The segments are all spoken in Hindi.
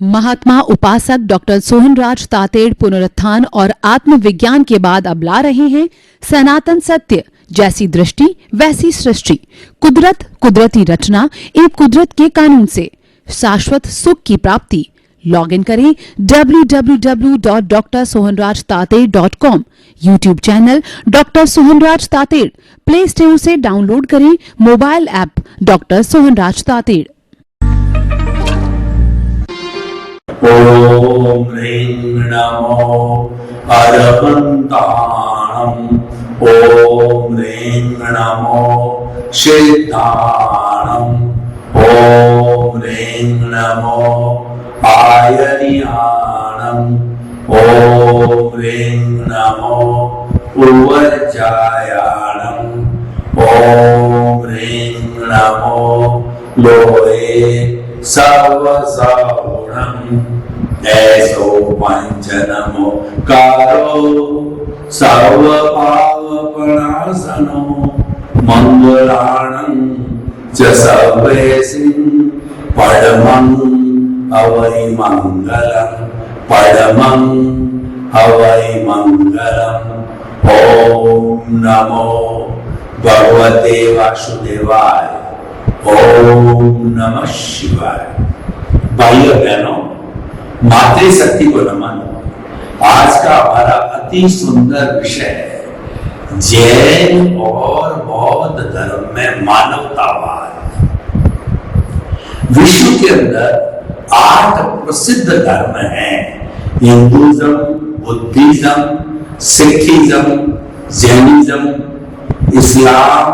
महात्मा उपासक डॉक्टर सोहनराज तातेड़ पुनरुत्थान और आत्मविज्ञान के बाद अब ला रहे हैं सनातन सत्य, जैसी दृष्टि वैसी सृष्टि, कुदरत, कुदरती रचना एवं कुदरत के कानून से शाश्वत सुख की प्राप्ति। लॉगिन करें www.drsohanrajtated.com, YouTube channel doctor Sohanraj Tated, play store से डाउनलोड करें mobile app doctor Sohanraj Tated. ओम ह्रीं नमो अरहन्ताणम्, ओम ह्रीं नमो सिद्धाणम्, ओम ह्रीं नमो आयर्याणम्, ओम ह्रीं नमो उर्वज्जायाणम्, ओम ह्रीं नमो लोहे सर्वसौणम्, ऐसो पंचनमो कारो सर्वपावपणासनो मंगलाणं च सर्वेसिं परमं हवै मंगलम्, परमं हवै मंगलम्। ओम नमो भगवते वासुदेवाय, ओम नमः शिवाय। भाइयों बहनों, मातृशक्ति को नमन। आज का हमारा अति सुंदर विषय है जैन और बौद्ध धर्म में मानवतावाद। विश्व के अंदर 8 प्रसिद्ध धर्म हैं: हिंदुइज्म, बुद्धिज्म, सिखिज्म, जैनिज्म, इस्लाम,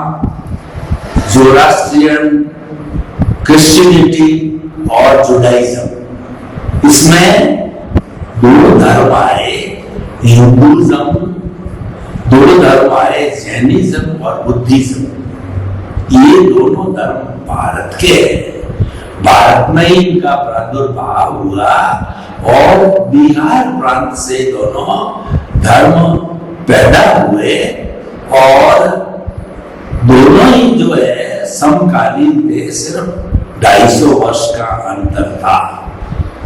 जोरास्ट्रियन, क्रिश्चियनिटी और जुडाइज्म। इसमें 2 धर्म आए, हिंदुइज्म, 2 धर्म आए, जैनिज्म और बुद्धिज्म। ये दोनों धर्म भारत के हैं। भारत में ही इनका प्रादुर्भाव हुआ और बिहार प्रांत से दोनों धर्म पैदा हुए और दोनों ही जो है समकालीन थे, सिर्फ 250 वर्ष का अंतर था।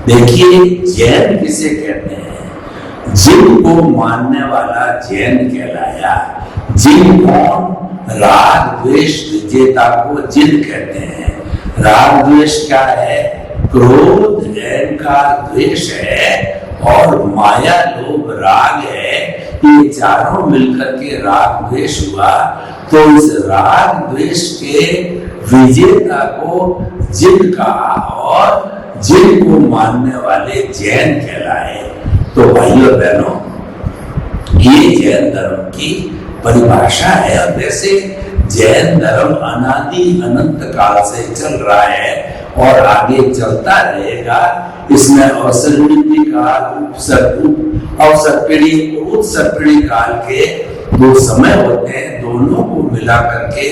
देखिए, जैन किसे कहते हैं? जिनको मानने वाला जैन कहलाया। जिन कौन? राग द्वेष विजेता को जिन कहते हैं। राग द्वेष क्या है? क्रोध जैन का द्वेष है और माया लोभ राग है। ये चारों मिलकर के राग द्वेष हुआ। तो इस राग द्वेष के विजेता को जिन कहा और जिन को मानने वाले जैन कहलाए। तो भाइयों बहनों, ये जैन धर्म की परिभाषा है। और वैसे जैन धर्म अनादि अनंत काल से चल रहा है और आगे चलता रहेगा। इसमें अवसर्पिणी काल, अवसर्पिणी, उत्सर्पिणी काल के 2 समय होते हैं। दोनों को मिला करके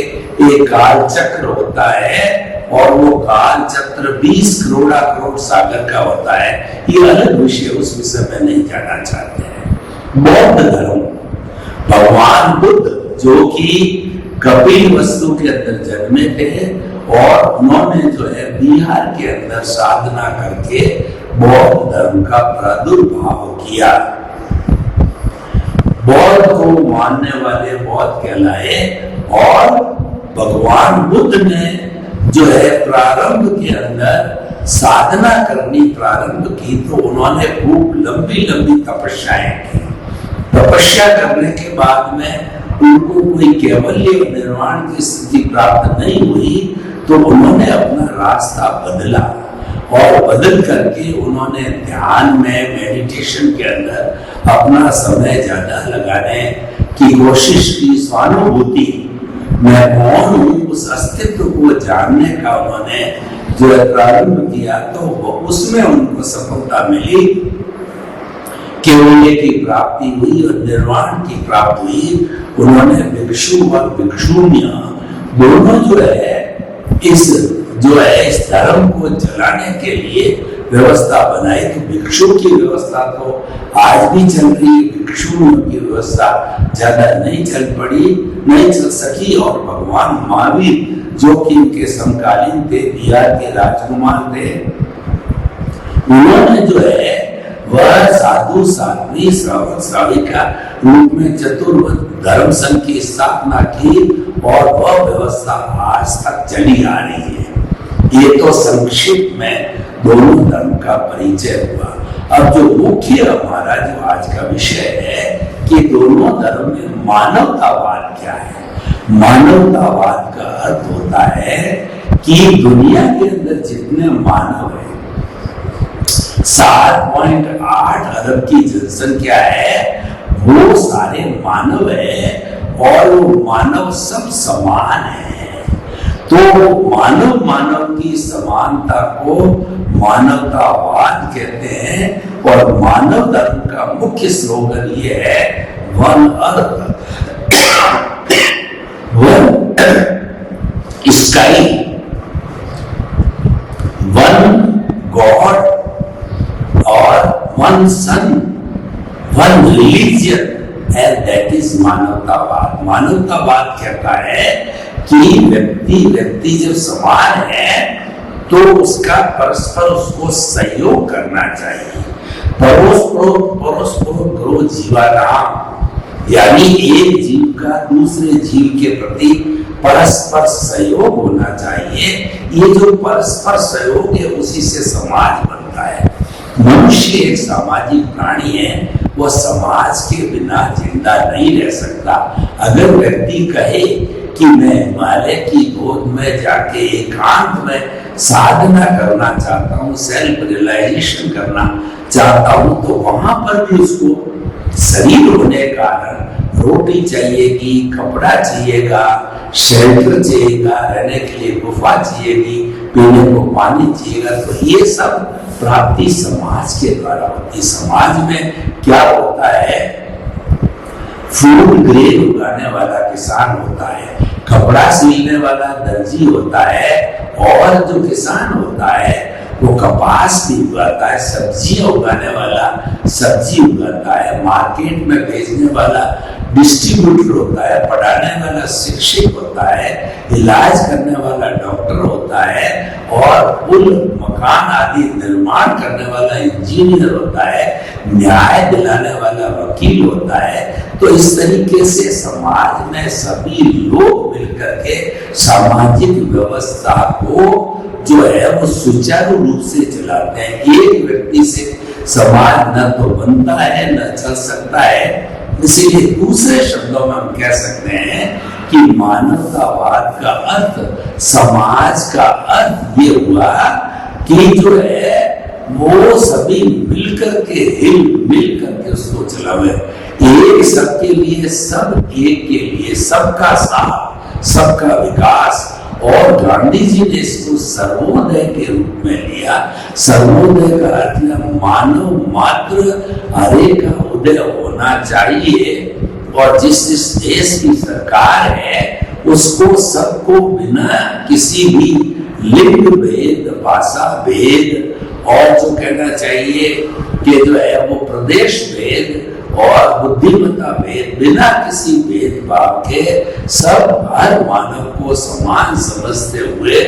एक काल चक्र होता है और वो काल चक्र 20 करोड़ सागर का होता है। ये अलग विषय, उस विषय में नहीं जाना चाहते हैं। बौद्ध धर्म, भगवान बुद्ध जो कि कपिल वस्तु के अंदर जन्मे थे और उन्होंने जो है बिहार के अंदर साधना करके बौद्ध धर्म का प्रादुर्भाव किया। बौद्ध को मानने वाले बौद्ध कहलाए और भगवान बुद्ध ने जो है प्रारंभ के अंदर साधना करनी प्रारंभ की, तो उन्होंने खूब लंबी लंबी तपस्याएं की। तपस्या करने के बाद में उनको कोई केवल्य निर्वाण की स्थिति प्राप्त नहीं हुई, तो उन्होंने अपना रास्ता बदला और बदल करके उन्होंने ध्यान में, मेडिटेशन के अंदर अपना समय ज्यादा लगाने की कोशिश की। स्वानुभूति, मैं कौन हूं, उस अस्तित्व को जानने का उन्होंने जो प्रारंभ किया, तो उसमें उनको सफलता मिली। केवल्य की प्राप्ति हुई और निर्वाण की प्राप्ति हुई। उन्होंने भिक्षु और भिक्षुणियां दोनों जो है इस धर्म को चलाने के लिए व्यवस्था बनाई। तो भिक्षु की व्यवस्था तो आज भी चल रही है, भिक्षुओं की व्यवस्था ज्यादा नहीं चल सकी। और भगवान महावीर जो कि इनके समकालीन थे, बिहार के राजकुमार थे, उन्होंने जो है वह साधु साध्वी श्रावक श्राविका रूप में चतुर्विध धर्म संघ की स्थापना की और वह व्यवस्था आज तक चली आ रही है। ये तो संक्षिप्त में दोनों धर्म का परिचय हुआ। अब जो मुख्य हमारा जो आज का विषय है कि दोनों धर्म में मानवतावाद क्या है। मानवतावाद का अर्थ होता है कि दुनिया के अंदर जितने मानव हैं, 7.8 अरब की जनसंख्या है, वो सारे मानव है और वो मानव सब समान है। तो मानव मानव की समानता को मानवतावाद कहते हैं और मानव धर्म का मुख्य स्लोगन ये है one earth one sky one god और one sun one religion and that is मानवतावाद। मानवतावाद कहता है कि व्यक्ति जब समान है तो उसका परस्पर उसको सहयोग करना चाहिए। परोस करो जीवाराम, यानी एक जीव का दूसरे जीव के प्रति परस्पर सहयोग होना चाहिए। ये जो परस्पर सहयोग है उसी से समाज बनता है। मनुष्य एक सामाजिक प्राणी है, वह समाज के बिना जिंदा नहीं रह सकता। अगर व्यक्ति कहे कि मैं हिमालय की गोद में जाके एकांत में साधना करना चाहता हूँ, सेल्फ रियलाइजेशन करना चाहता हूँ, तो वहां पर भी उसको शरीर होने के कारण रोटी चाहिएगी, कपड़ा चाहिएगा, शेल्टर चाहिएगा, रहने के लिए गुफा चाहिएगी, पीने को पानी चाहिएगा। तो ये सब प्राप्ति समाज के द्वारा होती। समाज में क्या होता है, फूड ग्रेन उगाने वाला किसान होता है, कपड़ा सिलने वाला दर्जी होता है और जो किसान होता है वो कपास भी उगाता है, सब्जियां उगाने वाला सब्जी उगाता है, मार्केट में बेचने वाला डिस्ट्रीब्यूटर होता है, पढ़ाने वाला शिक्षक होता है, इलाज करने वाला डॉक्टर होता है और पुल मकान आदि निर्माण करने वाला इंजीनियर होता है, न्याय दिलाने वाला वकील होता है। तो इस तरीके से समाज में सभी लोग मिलकर के सामाजिक व्यवस्था को जो है वो सुचारू रूप से चलाते हैं। एक व्यक्ति से समाज न तो बनता है न चल सकता है। इसीलिए दूसरे शब्दों में हम कह सकते हैं कि मानवतावाद का अर्थ, समाज का अर्थ ये हुआ कि जो है वो सभी मिलकर के मिल करके उसको चलावे। एक सबके लिए, सब एक के लिए, सबका साथ, सबका विकास। और गांधी जी ने इसको सर्वोदय के रूप में लिया। सर्वोदय का अर्थ मानव मात्र हरे का उदय होना चाहिए और जिस देश की सरकार है उसको सबको बिना किसी भी लिंग भेद, भाषा भेद और जो कहना चाहिए कि जो है वो प्रदेश भेद और बुद्धिमत्ता भेद, बिना किसी भेदभाव के सब हर मानव को समान समझते हुए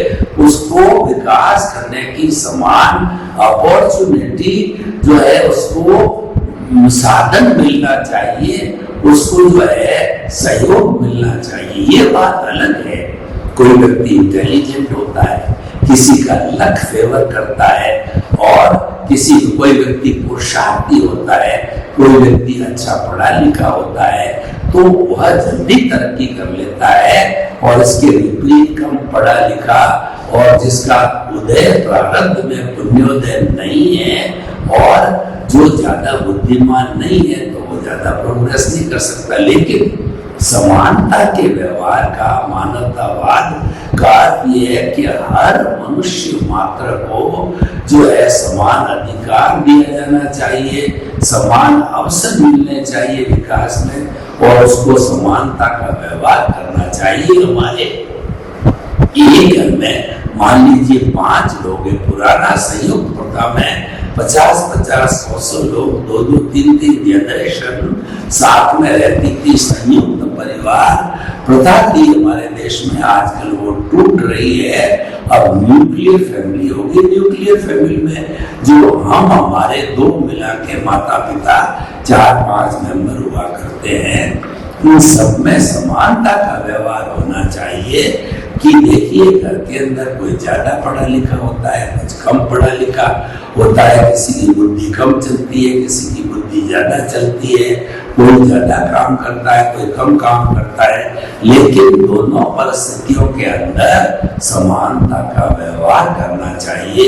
उसको विकास करने की समान अपॉर्चुनिटी जो है उसको साधन मिलना चाहिए, उसको जो है सहयोग मिलना चाहिए। ये बात अलग है। कोई व्यक्ति इंटेलिजेंट होता है, किसी का लक फेवर करता है और कोई व्यक्ति पुरुषार्थी होता है, कोई व्यक्ति अच्छा पढ़ा लिखा होता है तो वह जल्दी तरक्की कर लेता है और इसके विपरीत कम पढ़ा लिखा और जिसका उदय प्रारब्ध में पुण्योदय नहीं है और जो ज्यादा बुद्धिमान नहीं है तो वो ज्यादा प्रोग्रेस नहीं कर सकता। लेकिन समानता के व्यवहार का, मानवतावाद का अर्थ यह है कि हर मनुष्य मात्र को जो है समान अधिकार दिया जाना चाहिए, समान अवसर मिलने चाहिए विकास में और उसको समानता का व्यवहार करना चाहिए। हमारे एक घर में मान लीजिए 5 लोग हैं, पुराना संयुक्त प्रथा में 50-50, 100 लोग 2-2, 3-3 जनरेशन साथ में रहती थी, संयुक्त परिवार प्रथा थी हमारे देश में, आजकल वो टूट रही है। अब न्यूक्लियर फैमिली होगी। न्यूक्लियर फैमिली में जो हम हमारे दो मिला के माता पिता 4-5 मेंबर हुआ करते हैं, इन सब में समानता का व्यवहार होना चाहिए। कि देखिए घर के अंदर कोई ज्यादा पढ़ा लिखा होता है, कुछ कम पढ़ा लिखा होता है, किसी की बुद्धि कम चलती है, किसी की बुद्धि ज्यादा चलती है, कोई ज्यादा काम करता है, कोई कम काम करता है, लेकिन दोनों परिस्थितियों के अंदर समानता का व्यवहार करना चाहिए।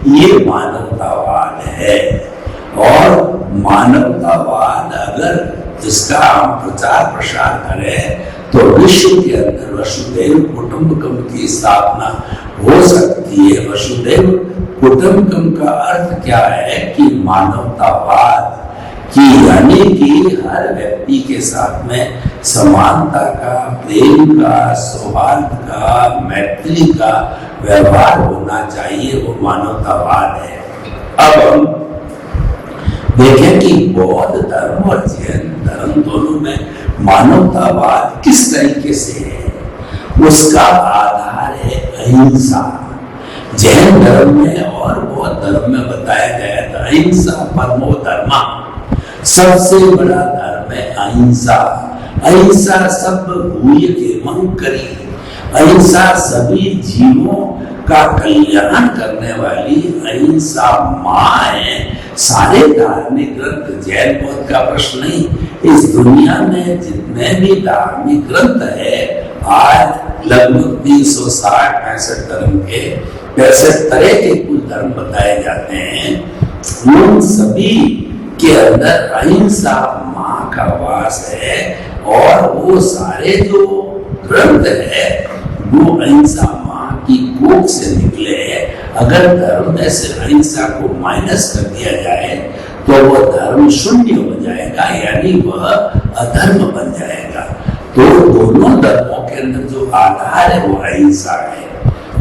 ये मानवतावाद है। और मानवतावाद अगर जिसका हम प्रचार प्रसार करें तो विश्व के अंदर वसुधैव कुटुंबकम की स्थापना हो सकती है। वसुधैव कुटुंबकम का अर्थ क्या है कि मानवतावाद की, यानी कि हर व्यक्ति के साथ में समानता का, प्रेम का, सौहार्द का, मैत्री का व्यवहार होना चाहिए, वो मानवतावाद है। अब हम देखें कि बौद्ध धर्म और जैन धर्म दोनों में मानवतावाद किस तरीके से है। उसका आधार है अहिंसा। जैन धर्म में और बौद्ध धर्म में बताया गया था अहिंसा परमो धर्म, सबसे बड़ा धर्म है अहिंसा। अहिंसा सब भूय के मंग करी। अहिंसा सभी जीवों का कल्याण करने वाली अहिंसा माँ है। सारे धार्मिक ग्रंथ, जैन बौद्ध का प्रश्न नहीं, इस दुनिया में जितने भी धार्मिक ग्रंथ है, आज लगभग 360-65 धर्म के 65 तरह के कुछ धर्म बताए जाते हैं। उन सभी के अंदर अहिंसा माँ का वास है। और वो सारे जो ग्रंथ है वो अहिंसा माँ की कोख से निकले हैं। अगर धर्म में से अहिंसा को माइनस कर दिया जाए तो वह धर्म शून्य हो जाएगा, यानी वह अधर्म बन जाएगा। तो दोनों धर्मों के अंदर जो आधार है वो अहिंसा है।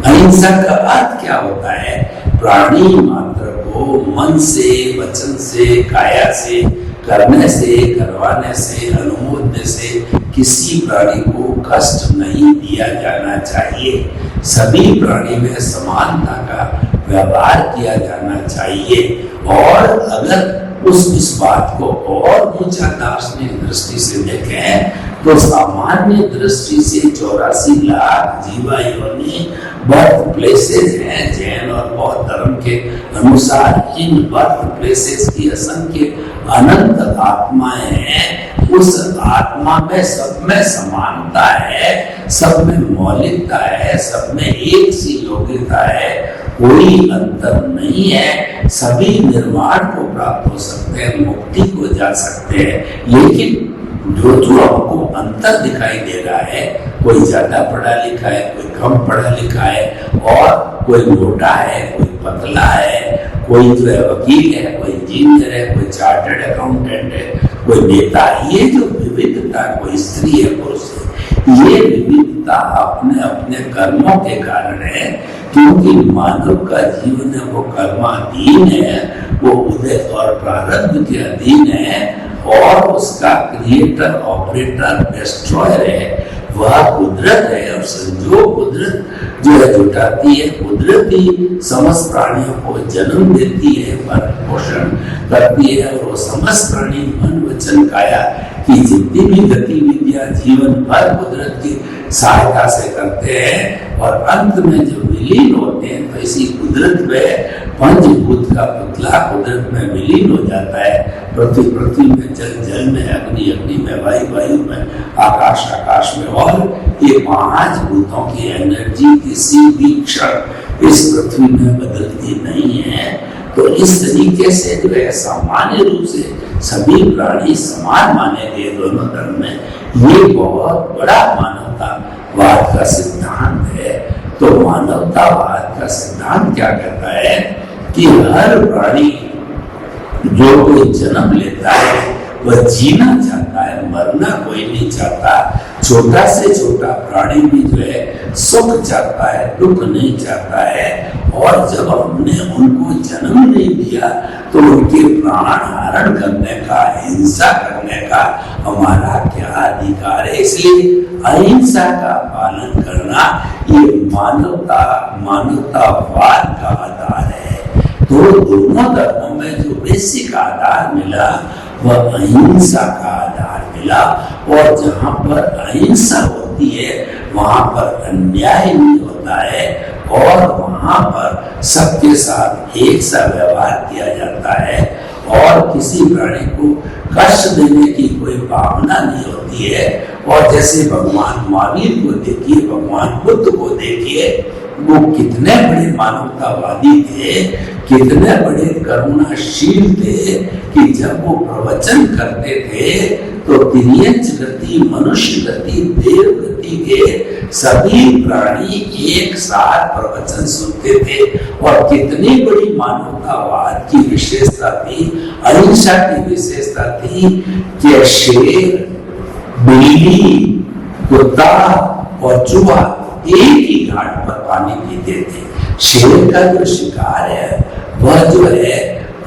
अहिंसा का अर्थ क्या होता है? प्राणी मात्र को मन से, वचन से, काया से, करने से, करवाने से, अनुमोदने से किसी प्राणी को कष्ट नहीं दिया जाना चाहिए। सभी प्राणी में समानता का व्यवहार किया जाना चाहिए। और अगर इस बात को और ऊंचा दार्शनिक दृष्टि से देखें तो सामान्य दृष्टि से 84 लाख जीवा योनि बर्थ प्लेसेस हैं। जैन और बौद्ध धर्म के अनुसार इन बर्थ प्लेसेस की असंख्य अनंत आत्माएं हैं। उस आत्मा में सब में समानता है, सब में मौलिकता है, सब में एक सी योग्यता है, कोई अंतर नहीं है। सभी निर्वाण को प्राप्त हो सकते हैं, मुक्ति को जा सकते हैं। लेकिन जो हमको अंतर दिखाई दे रहा है, कोई ज्यादा पढ़ा लिखा है, कोई कम पढ़ा लिखा है, और कोई मोटा है, कोई पतला है, कोई जो है वकील है, कोई इंजीनियर है, कोई चार्टर्ड अकाउंटेंट है, कोई नेता है। ये जो विविधता, कोई स्त्री है, पुरुष है, ये विविधता अपने अपने कर्मों के कारण है। क्योंकि मानव का जीवन है वो कर्माधीन है, वो उदय और प्रारब्ध के अधीन है। और उसका क्रिएटर, ऑपरेटर, डिस्ट्रॉयर है वह कुदरत है। और संजोग कुदरत जो है जुटाती है, कुदरत ही समस्त प्राणियों को जन्म देती है, भरण पोषण करती है। और वो समस्त प्राणी मन वचन काया की जितनी भी गतिविधियां जीवन भर कुदरत की सहायता से करते हैं। और अंत में जब विलीन होते हैं तो इसी कुदरत में पंचभूत का पुतला कुदरत में विलीन हो जाता है। पृथ्वी में, जल में, अग्नि में, वायु में, आकाश में। और ये 5 भूतों की एनर्जी किसी भी क्षण इस पृथ्वी में बदलती नहीं है। तो इस तरीके से जो है सामान्य रूप से सभी प्राणी समान माने गए दोनों धर्म में। ये बहुत बड़ा मानवतावाद का सिद्धांत है। तो मानवतावाद का सिद्धांत क्या कहता है कि हर प्राणी जो कोई जन्म लेता है वह जीना चाहता है, मरना कोई नहीं चाहता। छोटा से छोटा प्राणी भी जो है सुख चाहता है, दुख नहीं चाहता है। और जब हमने उनको जन्म नहीं दिया तो उनके प्राण हरण करने का, हिंसा करने का हमारा क्या अधिकार है? इसलिए अहिंसा का पालन करना ये मानवतावाद का आधार है। तो दोनों धर्मों में जो बेसिक आधार मिला वह अहिंसा का आधार मिला। और जहाँ पर अहिंसा होती है वहां पर अन्याय नहीं होता है और वहां पर सबके साथ एक सा व्यवहार किया जाता है और किसी प्राणी को कष्ट देने की कोई भावना नहीं होती है। और जैसे भगवान महावीर को देखिए, भगवान बुद्ध को देखिए, वो कितने बड़े मानवतावादी थे, कितने बड़े करुणाशील थे कि जब वो प्रवचन करते थे तो तिर्यंच गति, मनुष्य गति, देव गति के सभी प्राणी एक साथ प्रवचन सुनते थे। और कितनी बड़ी मानवतावाद की विशेषता थी, अहिंसा की विशेषता थी कि शेर, बिल्ली, कुत्ता और चूहा एक ही घाट पर पानी पीते थे। शेर का जो शिकार है वह जो है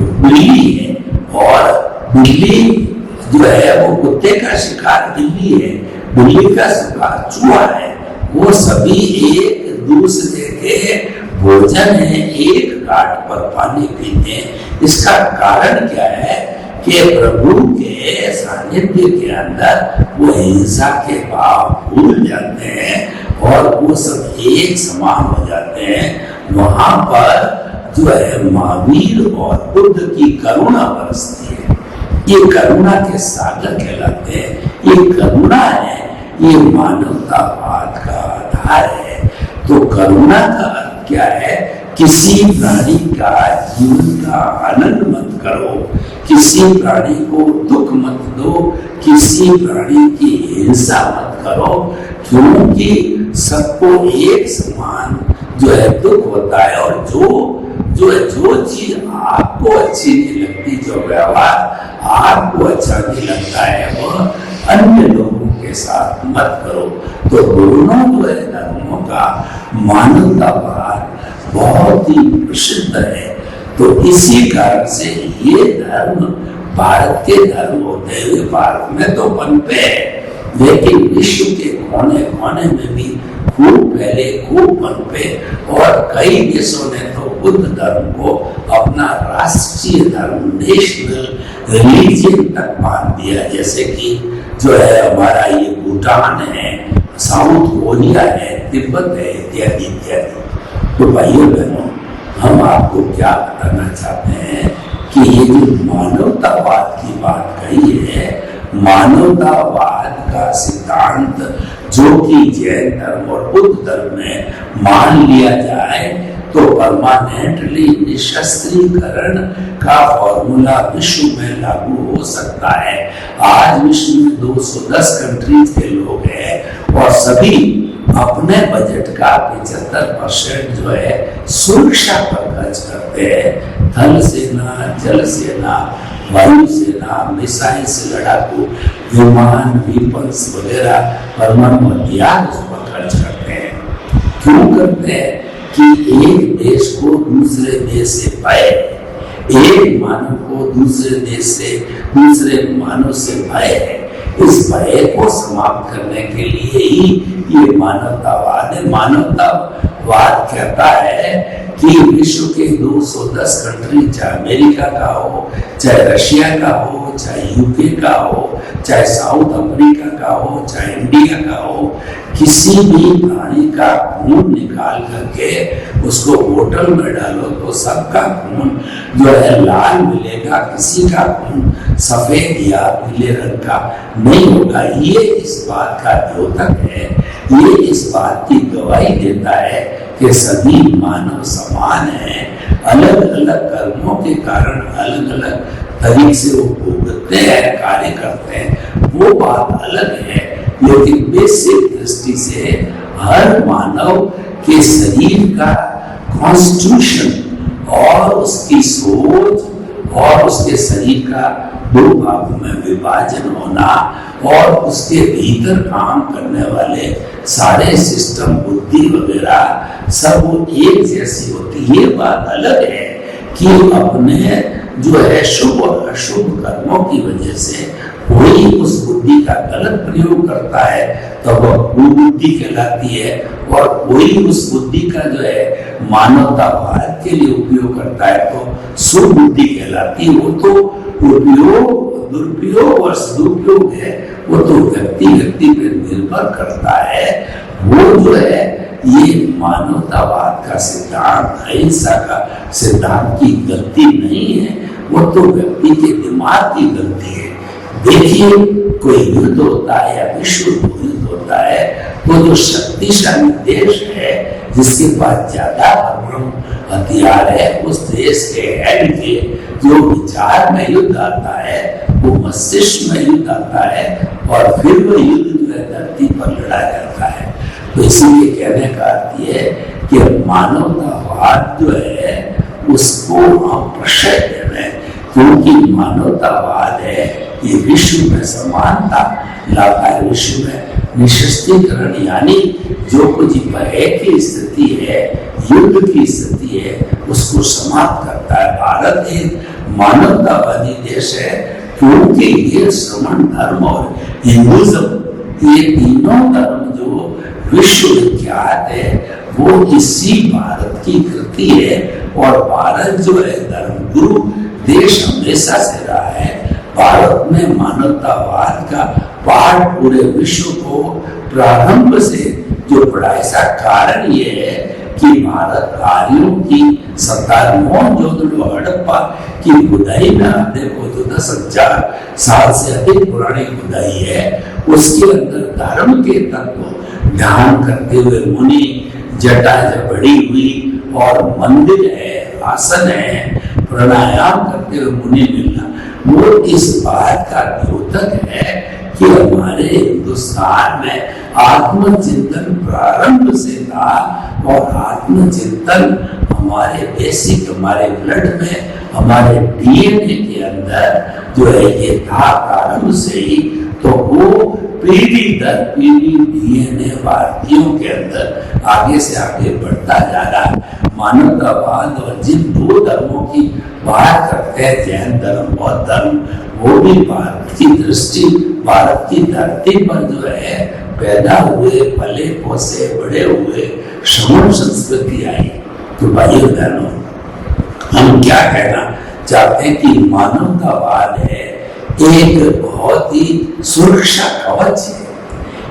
बिल्ली है और बिल्ली जो है वो कुत्ते का शिकार बिल्ली है, बिल्ली का शिकार चूहा है। वो सभी एक दूसरे के भोजन है, एक घाट पर पानी पीते हैं। इसका कारण क्या है कि प्रभु के सानिध्य के अंदर वो हिंसा के भाव भूल जाते हैं और वो सब एक समान हो जाते हैं। वहां पर जो है महावीर और बुद्ध की करुणा बरसती है। ये करुणा के सागर कहलाते हैं। ये करुणा है, ये मानवतावाद का आधार है। तो करुणा का अर्थ क्या है? किसी प्राणी का जीवन का आनंद मत करो, किसी प्राणी को दुख मत दो, किसी प्राणी की हिंसा मत करो, क्योंकि सबको एक समान जो है दुख होता है। और जो चीज आपको अच्छी नहीं लगती, जो व्यवहार आपको अच्छा नहीं लगता है, वह अन्य लोगों के साथ मत करो। तो दोनों जो है धर्मों का मानवतावाद बहुत ही प्रसिद्ध है। तो इसी कारण से ये धर्म भारत के धर्म होते हुए भारत में तो पनपे है, लेकिन विश्व के कोने कोने में भी खूब फैले, खूब पनपे। और कई देशों ने तो बुद्ध धर्म को अपना राष्ट्रीय धर्म, नेशनल रिलीजियन तक मान दिया। जैसे कि जो है हमारा ये भूटान है, साउथ कोरिया है, तिब्बत है, इत्यादि इत्यादि। तो भाइयों बहनों, हम आपको क्या बताना चाहते हैं कि ये जो मानवतावाद की बात कही है, मानवतावाद का सिद्धांत जो कि जैन धर्म और बुद्ध धर्म में मान लिया जाए तो परमानेंटली निशस्त्रीकरण का फॉर्मूला विश्व में लागू हो सकता है। आज विश्व में 210 कंट्रीज के लोग हैं और सभी अपने बजट का 75% जो है सुरक्षा पर खर्च करते हैं। थल सेना, जल सेना, वायु सेना, मिसाइल से लड़ाकू विमान, वेपन्स वगैरह, परमाणु हथियार उस पर खर्च करते हैं। क्यों करते हैं? कि एक देश को दूसरे देश से भय, एक मानव को दूसरे देश से, दूसरे मानव से भय है। इस भय को समाप्त करने के लिए ही ये मानवतावाद है। मानवतावाद कहता है कि विश्व के 210 कंट्री, चाहे अमेरिका का हो, चाहे रशिया का हो, चाहे यूके का हो, चाहे साउथ अफ्रीका का हो, चाहे इंडिया का हो, किसी भी प्राणी का खून निकाल करके उसको बोतल में डालो तो सबका खून जो है लाल मिलेगा, किसी का खून सफेद या पीले रंग का नहीं होगा। ये इस बात का द्योतक है, ये इस बात की गवाही देता है कि सभी मानव समान हैं। अलग अलग कर्मों के कारण अलग अलग तरीके से वो भुगतते हैं, कार्य करते हैं, वो बात अलग है। लेकिन बेसिक दृष्टि से हर मानव के शरीर का कॉन्स्टिट्यूशन और उसकी सोच और उसके शरीर का दो भागों में विभाजन होना और उसके भीतर काम करने वाले सारे सिस्टम, बुद्धि वगैरह सब वो एक जैसी होती। ये बात अलग है कि अपने जो है शुभ और अशुभ कर्मों की वजह से कोई उस बुद्धि का गलत प्रयोग करता है तो वह कुबुद्धि कहलाती है, और कोई उस बुद्धि का जो है मानवतावाद के लिए उपयोग करता है तो सुबुद्धि कहलाती है। वो तो उपयोग, दुरुपयोग और सदुपयोग है, वो तो व्यक्ति व्यक्ति पर निर्भर करता है। वो जो है ये मानवतावाद का सिद्धांत, अहिंसा का सिद्धांत की गलती नहीं है, वो तो व्यक्ति के दिमाग की गलती है। देखिए, कोई युद्ध होता है या विश्व युद्ध होता है तो जो शक्तिशाली देश है जिसके पास ज्यादा हथियार है, उस देश के हेड के जो विचार में युद्ध आता है, वो मस्तिष्क में युद्ध आता है और फिर वो युद्ध जो है धरती पर लड़ा जाता है। तो इसीलिए कहने का अर्थ ये है कि मानवतावाद जो है उसको हम प्रशय दे रहे हैं, क्योंकि मानवतावाद है ये विश्व में समानता लाता है, विश्व में निशस्त्रीकरण यानी जो कुछ भय की स्थिति है, युद्ध की स्थिति है, उसको समाप्त करता है। भारत एक मानवतावादी देश है क्योंकि ये श्रमण धर्म और हिंदुइज्म, ये तीनों धर्म जो विश्व विख्यात है वो इसी भारत की कृति है। और भारत जो है धर्मगुरु देश हमेशा से रहा है। भारत में मानवतावाद का पाठ पूरे विश्व को प्रारंभ से जो पढ़ाया, इसका कारण ये है कि भारत आर्यों की सत्ता, मोहनजोदड़ो हड़प्पा की खुदाई में आप देखो तो 10,000 साल से अधिक पुरानी खुदाई है, उसके अंदर धर्म के तत्व ध्यान करते हुए मुनि जटा बड़ी हुई और मंदिर है, आसन है, प्राणायाम करते हुए मुनि मिलना, वो इस बात का द्योतक है कि हमारे हिंदुस्तान में आत्मचिंतन प्रारंभ से था और आत्मचिंतन हमारे बेसिक, हमारे ब्लड में, हमारे डीएनए के अंदर जो है ये था प्रारंभ से ही। तो वो पीढ़ी दर पीढ़ी डीएनए भारतीयों के अंदर आगे से आगे बढ़ता जा रहा है। मानवतावाद और जिन दो धर्मों की बात करते हैं, जैन धर्म, बौद्ध धर्म, वो भी भारत की दृष्टि, भारत की धरती पर जो है पैदा हुए, पले पोसे बड़े हुए, श्रमण संस्कृति आई। तो भाइयों बहनों, हम क्या कहना चाहते हैं कि मानवतावाद है एक बहुत ही सुरक्षा कवच है,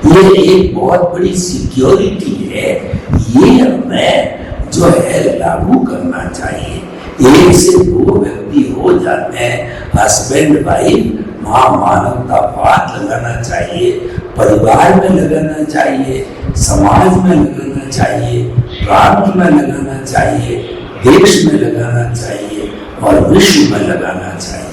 ये एक बहुत बड़ी सिक्योरिटी है, ये हमें जो है लागू करना चाहिए। एक से दो व्यक्ति हो जाते हैं, हस्बैंड वाइफ, वहाँ मानवतावाद लगाना चाहिए, परिवार में लगाना चाहिए, समाज में लगाना चाहिए, प्रांत में लगाना चाहिए, देश में लगाना चाहिए और विश्व में लगाना चाहिए।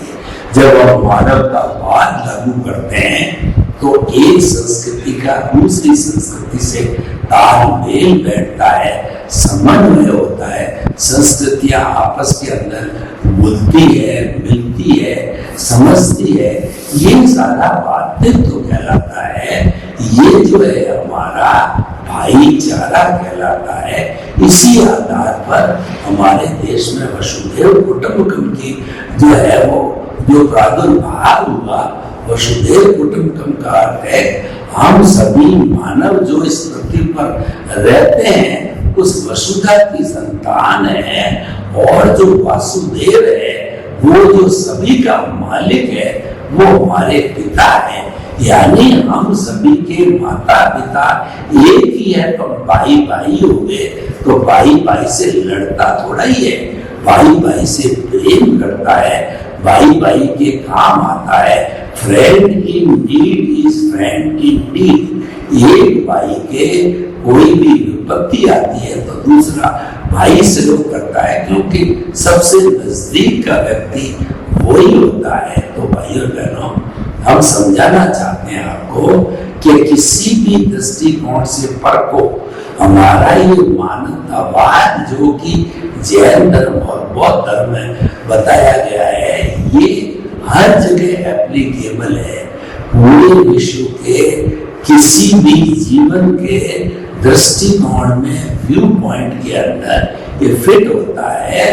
जब हम मानवतावाद लागू करते हैं तो एक संस्कृति का दूसरी संस्कृति से तालमेल बैठता है, समन्वय होता है, संस्कृतियां आपस के अंदर बोलती है, मिलती है, समझती है, ये सारा भातृत्व कहलाता है। ये जो है हमारा भाईचारा कहलाता है। इसी आधार पर हमारे देश में वसुधैव कुटुंबकम की जो है वो जो प्रादुर्भाव हुआ, वसुधैव कुटुंबकम का अर्थ है हम सभी मानव जो इस पृथ्वी पर रहते हैं उस वसुधा की संतान है, और जो वासुदेव है वो जो सभी का मालिक है वो हमारे पिता है। यानी हम सभी के माता पिता एक ही है। तो भाई भाई हो गए तो भाई भाई से लड़ता थोड़ा ही है, भाई भाई से प्रेम करता है, भाई भाई के काम आता है। Friend in need is friend in need. एक भाई के कोई भी विपत्ति आती है तो दूसरा भाई सहयोग करता है, क्योंकि सबसे नजदीक का व्यक्ति वही होता है। तो भाइयों बहनों, हम समझाना चाहते हैं आपको कि किसी भी दृष्टिकोण से परखो, हमारा ये मानवतावाद जो कि जैन धर्म और बौद्ध धर्म में बताया गया है, ये हर जगह एप्लीकेबल है। पूरे विश्व के किसी भी जीवन के दृष्टिकोण में, व्यू पॉइंट के अंदर ये फिट होता है।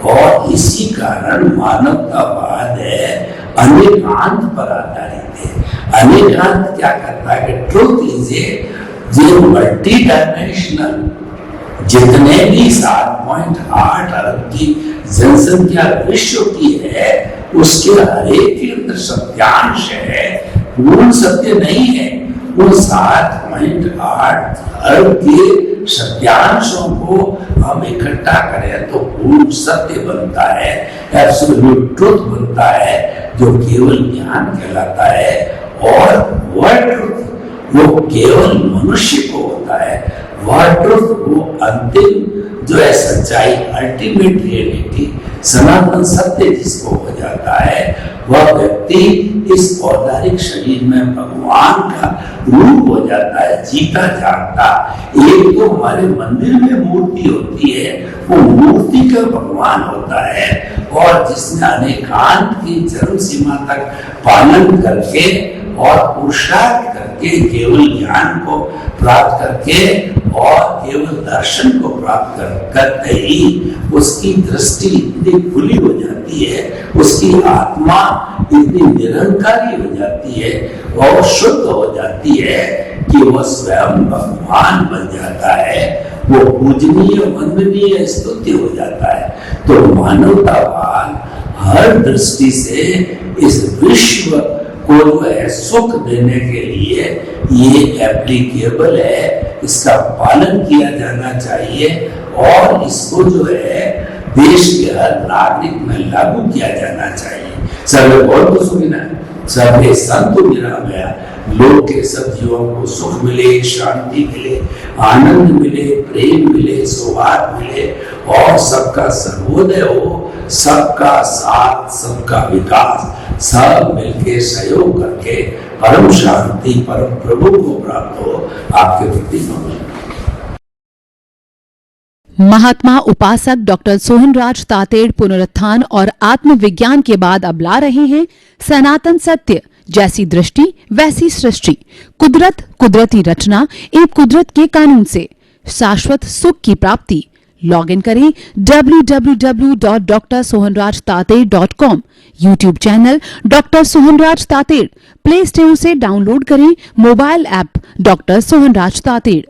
और इसी कारण मानवतावाद है अनेकांत पर आधारित है। अनेकांत क्या करता है कि ट्रुथ इज ए जो मल्टी डायमेंशनल, जितने भी 7.8 अरब की जनसंख्या विश्व की है, उसके हर एक के अंदर सत्यांश है, पूर्ण सत्य नहीं है। उन 7.8 अरब के सत्यांशों को हम इकट्ठा करें तो पूर्ण सत्य बनता है, एब्सोल्यूट ट्रुथ बनता है, जो केवल ज्ञान कहलाता है। और वह ट्रुथ वो केवल मनुष्य को होता है, वह ट्रुथ वो अंतिम जो है सच्चाई, अल्टीमेट रियलिटी, सनातन सत्य जिसको हो जाता है, वह व्यक्ति इस औदारिक शरीर में भगवान का रूप हो जाता है, जीता जागता। एक तो हमारे मंदिर में मूर्ति होती है, वो मूर्ति का भगवान होता है, और जिसने अनेकांत की चरम सीमा तक पालन करके और पुरुषार्थ करके केवल ज्ञान को प्राप्त करके और केवल दर्शन को प्राप्त करते ही उसकी दृष्टि इतनी खुली हो जाती है, उसकी आत्मा इतनी निरंकारी हो जाती है और शुद्ध हो जाती है कि वह स्वयं भगवान बन जाता है, वो पूजनीय वंदनीय स्तुति हो जाता है। तो मानवतावाद हर दृष्टि से इस विश्व को जो है सुख देने के लिए ये एप्लीकेबल है, इसका पालन किया जाना चाहिए और इसको जो है देश के हर नागरिक में लागू किया जाना चाहिए। सर्वे भवन्तु सुखिनः, सर्वे सन्तु निरामयाः। लोक के सब जीवों को सुख मिले, शांति मिले, आनंद मिले, प्रेम मिले, सौहार्द मिले और सबका सर्वोदय हो, सबका साथ, सबका विकास, सब मिलके सहयोग करके परम शांति, परम प्रभु को प्राप्त हो। आपके प्रति नमन। महात्मा उपासक डॉक्टर सोहनराज तातेड़ पुनरुत्थान और आत्मविज्ञान के बाद अब ला रहे हैं सनातन सत्य, जैसी दृष्टि वैसी सृष्टि, कुदरत, कुदरती रचना एवं कुदरत के कानून से शाश्वत सुख की प्राप्ति। लॉग इन करें www.drsohanrajtated.com, YouTube channel doctor Sohanraj Tated, play store से डाउनलोड करें mobile app doctor Sohanraj Tated.